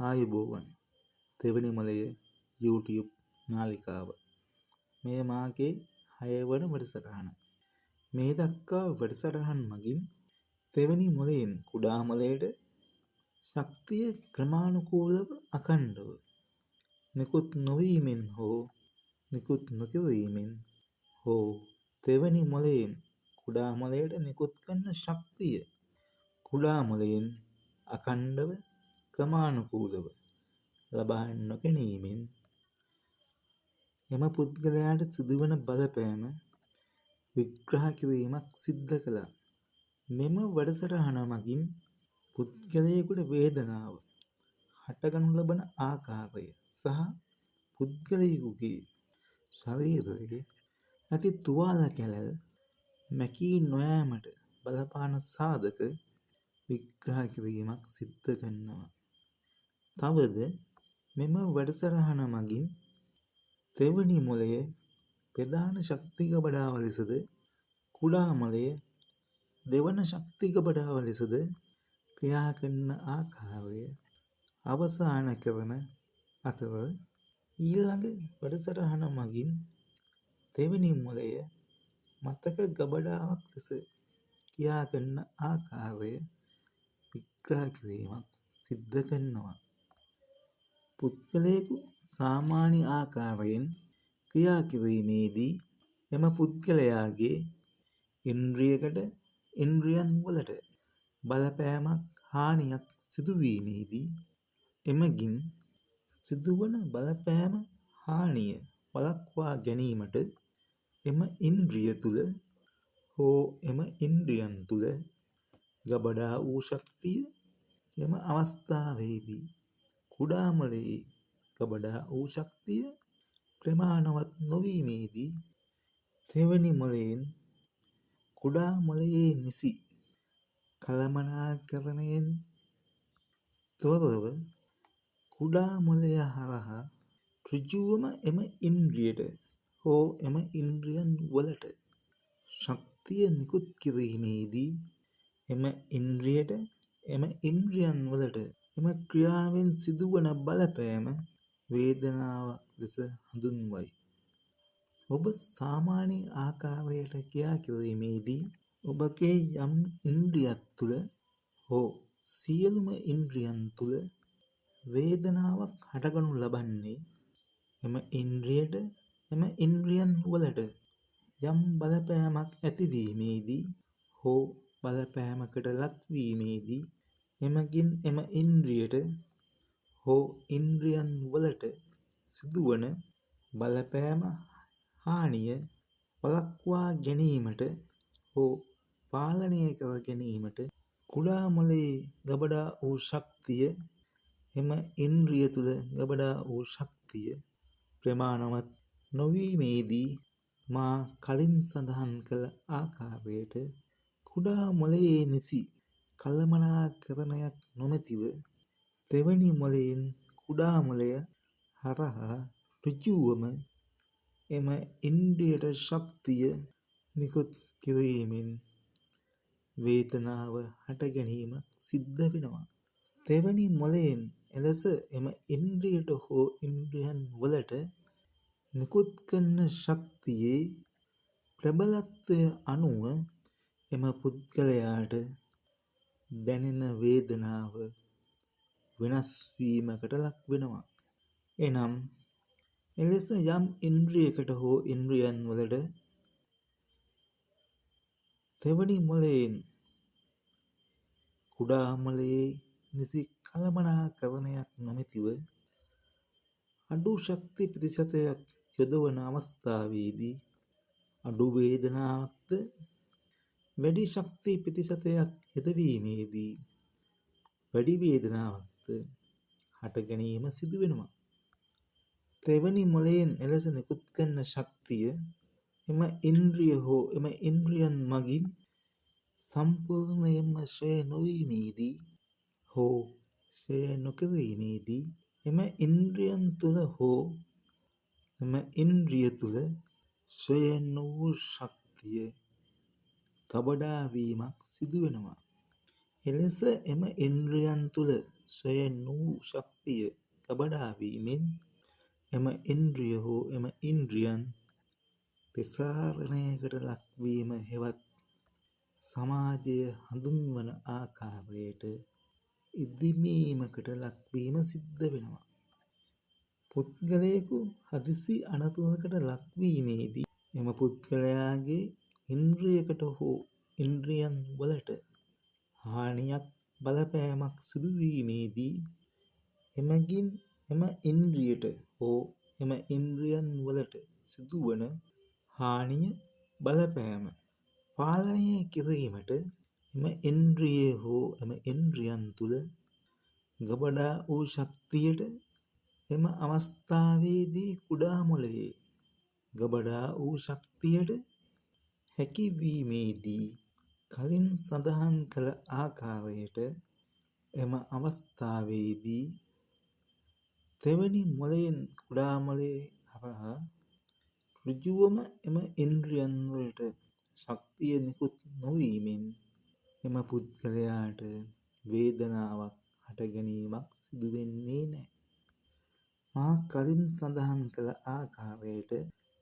ආයුබෝවන් තෙවනි මොලය YouTube නාලිකාව. මේ මාගේ 6 වන වැඩසටහන. මේ දක්වා වැඩසටහන් මගින් තෙවනි මොලයෙන් කුඩා මොලයට ශක්තිය ක්‍රමානුකූලව අඛණ්ඩව නිකුත් නොවීමෙන් හෝ නිකුත් නොකිරීමෙන් හෝ තෙවනි මොලයෙන් කුඩා මොලයට නිකුත් කරන ශක්තිය කුඩා මොලයෙන් අඛණ්ඩව ක්‍රමානුකූලව ලබා නොගැනීමෙන් එම පුද්ගලයාට සිදුවන බලපෑම විග්‍රහ කිරීමක් සිද්ධ කළා. මෙම වැඩසටහන මගින් පුද්ගලයෙකුට වේදනාව හටගනු ලබන ආකාරය සහ පුද්ගලයෙකුගේ ශරීරයේ ඇති තුවාල කැලැල් මැකී නොයෑමට බලපාන සාධක විග්‍රහ කිරීමක් සිද්ධ කරනවා. තවද මෙම වැඩසටහන මගින් තෙවනි මොලය ප්‍රධාන ශක්ති ගබඩාව ලෙසද කුඩා මොලය දෙවන ශක්ති ගබඩාව ලෙසද ක්‍රියා කරන ආකාරය අවසාන කරන අතර ඊළඟ වැඩසටහන මගින් තෙවනි මොලය මතක ගබඩාවක් ලෙස ක්‍රියා කරන ආකාරය විග්‍රහ කිරීමක් සිද්ධ කරනවා. පුද්ගලයෙකු සාමාන්‍ය ආකාරයෙන් ක්‍රියා කිරීමේදී එම පුද්ගලයාගේ ඉන්ද්‍රියන් වලට බලපෑමක් හානියක් සිදුවීමේදී එමගින් සිදුවන බලපෑම හානිය වළක්වා ගැනීමට එම ඉන්ද්‍රිය තුළ හෝ එම ඉන්ද්‍රියන් තුළ ගබඩා වූ ශක්තිය එම අවස්ථාවේදී කුඩා මොලයේ ගබඩා වූ ශක්තිය ප්‍රමාණවත් නොවීමේදී තෙවනි මොලයෙන් කුඩා මොලයේ නිසි කළමනාකරණයෙන් තොරව කුඩා මොලය හරහා ඍජුවම එම ඉන්ද්‍රියට හෝ එම ඉන්ද්‍රියන් වලට ශක්තිය නිකුත් කිරීමේදී එම ඉන්ද්‍රියට එම ඉන්ද්‍රියන් වලට එම ක්‍රියාවෙන් සිදුවන බලපෑම වේදනාවක් ලෙස හඳුන්වයි. ඔබ සාමාන්‍ය ආකාරයට ක්‍රියා කිරීමේදී ඔබගේ යම් ඉන්ද්‍රියක් තුළ හෝ සියලුම ඉන්ද්‍රියන් තුළ වේදනාවක් හටගනු ලබන්නේ එම ඉන්ද්‍රියට එම ඉන්ද්‍රියන් වලට යම් බලපෑමක් ඇතිවීමේදී හෝ බලපෑමකට ලක්වීමේදී එමගින් එම ඉන්ද්‍රියට හෝ ඉන්ද්‍රියන් වලට සිදුවන බලපෑම හානිය වළක්වා ගැනීමට හෝ පාලනය කර ගැනීමට කුඩා මොලයේ ගබඩා වූ ශක්තිය එම ඉන්ද්‍රිය තුළ ගබඩා වූ ශක්තිය ප්‍රමාණවත් නොවීමේදී මා කලින් සඳහන් කළ ආකාරයට කුඩා මොලයේ නිසි කළමනාකරණයක් නොමැතිව තෙවනි මොලයෙන් කුඩා මොලය හරහා ඍජුවම එම ඉන්ද්‍රියට ශක්තිය නිකුත් කිරීමෙන් වේදනාව හට ගැනීම සිද්ධ වෙනවා. තෙවනි මොලයෙන් එලෙස එම ඉන්ද්‍රියට හෝ ඉන්ද්‍රියන් වලට නිකුත් කරන ශක්තියේ ප්‍රබලත්වය අනුව එම පුද්ගලයාට දැනෙන වේදනාව වෙනස් වීමකට ලක් වෙනවා. එනම් එලෙස යම් ඉන්ද්‍රියකට හෝ ඉන්ද්‍රියන් වලට තෙවනි මොලයෙන් කුඩා මොලයේ නිසි කළමනාකරණයක් නොමැතිව අඩු ශක්ති ප්‍රතිශතයක් යොදවන අවස්ථාවේදී අඩු වේදනාවක්ද වැඩි ශක්ති ප්‍රතිශතයක් යෙදවීමේදී වැඩි වේදනාවක්ද හට ගැනීම සිදු වෙනවා. තෙවනි මොලයෙන් එලෙස නිකුත් කරන ශක්තිය එම ඉන්ද්‍රිය හෝ එම ඉන්ද්‍රියන් මගින් සම්පූර්ණයෙන්ම ක්ෂය නොවීමේදී හෝ ක්ෂය නොකිරීමේදී එම ඉන්ද්‍රියන් තුළ හෝ එම ඉන්ද්‍රිය තුළ ක්ෂය නොවූ ශක්තිය ගබඩා වීමක් සිදු වෙනවා. එලෙස එම ඉන්ද්‍රියන් තුළ සොයෙන් වූ ශක්තිය ගබඩා වීමෙන් එම ඉන්ද්‍රිය හෝ එම ඉන්ද්‍රියන් ප්‍රසාරණයකට ලක්වීම හෙවත් සමාජය හඳුන්වන ආකාරයට ඉදිමීමකට ලක්වීම සිද්ධ වෙනවා. පුද්ගලයෙකු හදිසි අනතුරකට ලක්වීමේදී එම පුද්ගලයාගේ ඉන්ද්‍රියකට හෝ ඉන්ද්‍රියන් වලට හානියක් බලපෑමක් සිදුවීමේදී එමගින් එම ඉන්ද්‍රියට හෝ එම ඉන්ද්‍රියන් වලට සිදුවන හානිය බලපෑම පාලනය කිරීමට එම ඉන්ද්‍රිය හෝ එම ඉන්ද්‍රියන් තුළ ගබඩා වූ ශක්තියට එම අවස්ථාවේදී කුඩා මොළයේ ගබඩා වූ ශක්තියට හැකිවීමේදී කලින් සඳහන් කළ ආකාරයට එම අවස්ථාවේදී තෙවැනි මොළයෙන් කුඩා මොළයේ හරහා ඍජුවම එම ඉන්ද්‍රියන් වලට ශක්තිය නිකුත් නොවීමෙන් එම පුද්ගලයාට වේදනාවක් හටගැනීමක් සිදුවෙන්නේ නැහැ. මා කලින් සඳහන් කළ ආකාරයට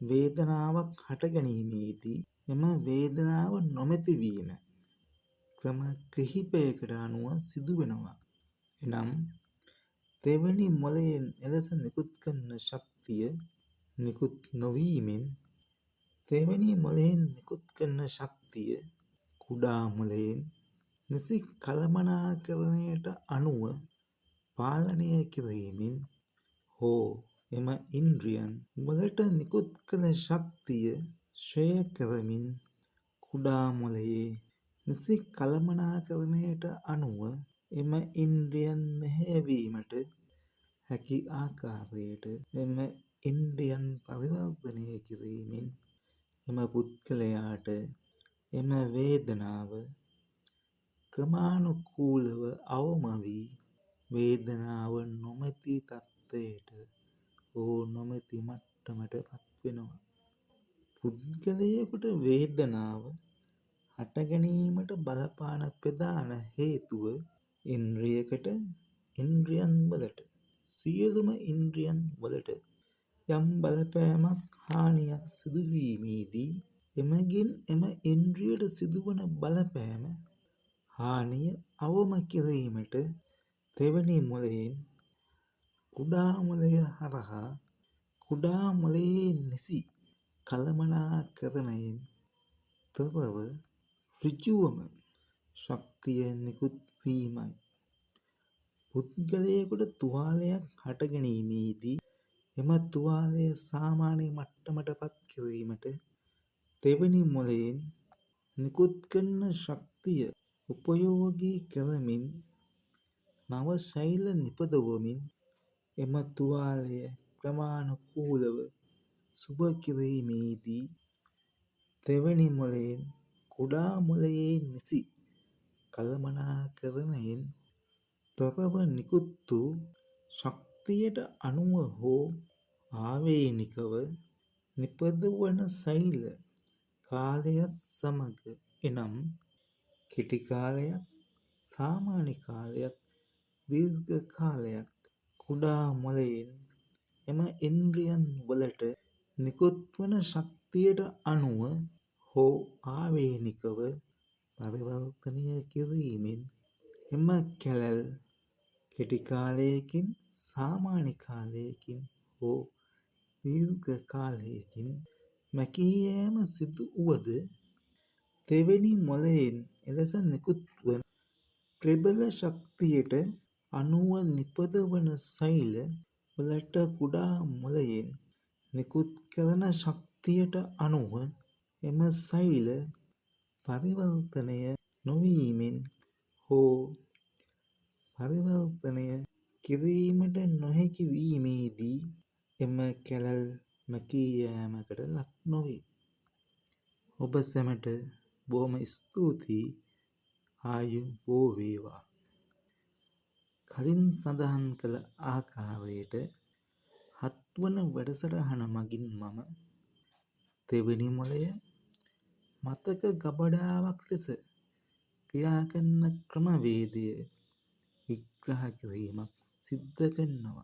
වේදනාවක් හටගැනීමේදී එම වේදනාව නොමැතිවීම ක්‍රම කිහිපයකට අනුව සිදුවෙනවා. එනම් තෙවැනි මොළයෙන් එලෙස නිකුත් කරන ශක්තිය නිකුත් නොවීමෙන් තෙවැනි මොළයෙන් නිකුත් කරන ශක්තිය කුඩා මොළයෙන් නිසි කළමනාකරණයට අනුව පාලනය කිරීමෙන් හෝ එම ඉන්ද්‍රියන් වලට නිකුත් කළ ශක්තිය ක්ෂය කරමින් කුඩා මොළයේ නිසි කළමනාකරණයට අනුව එම ඉන්ද්‍රියන් මෙහෙයවීමට හැකි ආකාරයට එම ඉන්ද්‍රියන් පරිවර්තනය කිරීමෙන් එම පුද්ගලයාට එම වේදනාව ක්‍රමානුකූලව අවම වී වේදනාව නොමැති තත්ත්වයට හෝ නොමැති මට්ටමට පත්වෙනවා. පුද්ගලයෙකුට වේදනාව හටගැනීමට බලපාන ප්‍රධාන හේතුව ඉන්ද්‍රියකට ඉන්ද්‍රියන් වලට සියලුම ඉන්ද්‍රියන් වලට යම් බලපෑමක් හානියක් සිදුවීමේදී එමගින් එම ඉන්ද්‍රියට සිදුවන බලපෑම හානිය අවම කිරීමට තෙවැනි මොළයෙන් කුඩා මොළය හරහා කුඩා මොළයේ නිසි කළමනාකරණයෙන් තොරව ඍජුවම ශක්තිය නිකුත් වීමයි. පුද්ගලයෙකුට තුවාලයක් හටගැනීමේදී එම තුවාලය සාමාන්‍ය මට්ටමට පත් කිරීමට තෙවැනි මොළයෙන් නිකුත් කරන ශක්තිය උපයෝගී කරමින් නව ශෛල නිපදවමින් එම තුවාලය ක්‍රමානුකූලව සුව කිරීමේදී තෙවැනි මොළයෙන් කුඩා මොළයේ නිසි කළමනාකරණයෙන් තොරව නිකුත් වූ ශක්තියට අනුව හෝ ආවේනිකව නිපදවන ශෛල කාලයත් සමග එනම් කෙටි කාලයක් සාමාන්‍ය කාලයක් දීර්ඝ කාලයක් කුඩා මොළයෙන් එම ඉන්ද්‍රියන් වලට නිකුත්වන ශක්තියට අනුව හෝ ආවේනිකව පරිවර්තනය කිරීමෙන් එම කැලැල් කෙටි කාලයකින් සාමාන්‍ය කාලයකින් හෝ දීර්ඝ කාලයකින් මැකී යෑම සිදු වුවද තෙවැනි මොළයෙන් එලෙස නිකුත් වන ප්‍රබල ශක්තියට අනුව නිපදවන ශෛල වලට කුඩා මොළයෙන් නිකුත් කරන ශක්තියට අනුව එම ශෛල පරිවර්තනය නොවීමෙන් හෝ පරිවර්තනය කිරීමට නොහැකි වීමේදී එම කැලැල් මැකී යෑමකට ලක් නොවේ. ඔබ සැමට බොහොම ස්තුතියි. ආයුබෝ වේවා. කලින් සඳහන් කළ ආකාරයට 7 වන වැඩසටහන මගින් මම තෙවැනි මොළය මතක ගබඩාවක් ලෙස ක්‍රියා කරන ක්‍රමවේදය විග්‍රහ කිරීමක් සිද්ධ කරනවා.